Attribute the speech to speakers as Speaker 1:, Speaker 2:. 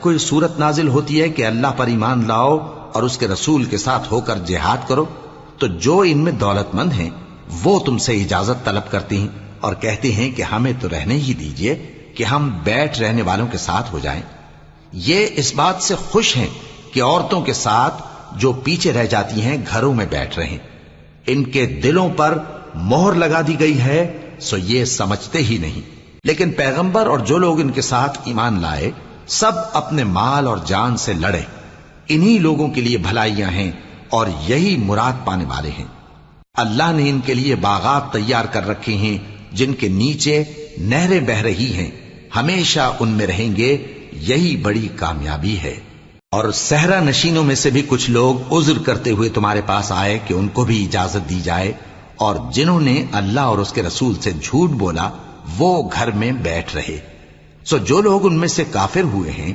Speaker 1: کوئی صورت نازل ہوتی ہے کہ اللہ پر ایمان لاؤ اور اس کے رسول کے ساتھ ہو کر جہاد کرو، تو جو ان میں دولت مند ہیں وہ تم سے اجازت طلب کرتی ہیں اور کہتے ہیں کہ ہمیں تو رہنے ہی دیجئے کہ ہم بیٹھ رہنے والوں کے ساتھ ہو جائیں۔ یہ اس بات سے خوش ہیں کہ عورتوں کے ساتھ جو پیچھے رہ جاتی ہیں گھروں میں بیٹھ رہیں۔ ان کے دلوں پر مہر لگا دی گئی ہے، سو یہ سمجھتے ہی نہیں۔ لیکن پیغمبر اور جو لوگ ان کے ساتھ ایمان لائے سب اپنے مال اور جان سے لڑے۔ انہی لوگوں کے لیے بھلائیاں ہیں اور یہی مراد پانے والے ہیں۔ اللہ نے ان کے لیے باغات تیار کر رکھے ہیں جن کے نیچے نہریں بہ رہی ہیں، ہمیشہ ان میں رہیں گے، یہی بڑی کامیابی ہے۔ اور صحرا نشینوں میں سے بھی کچھ لوگ عذر کرتے ہوئے تمہارے پاس آئے کہ ان کو بھی اجازت دی جائے، اور جنہوں نے اللہ اور اس کے رسول سے جھوٹ بولا وہ گھر میں بیٹھ رہے۔ سو جو لوگ ان میں سے کافر ہوئے ہیں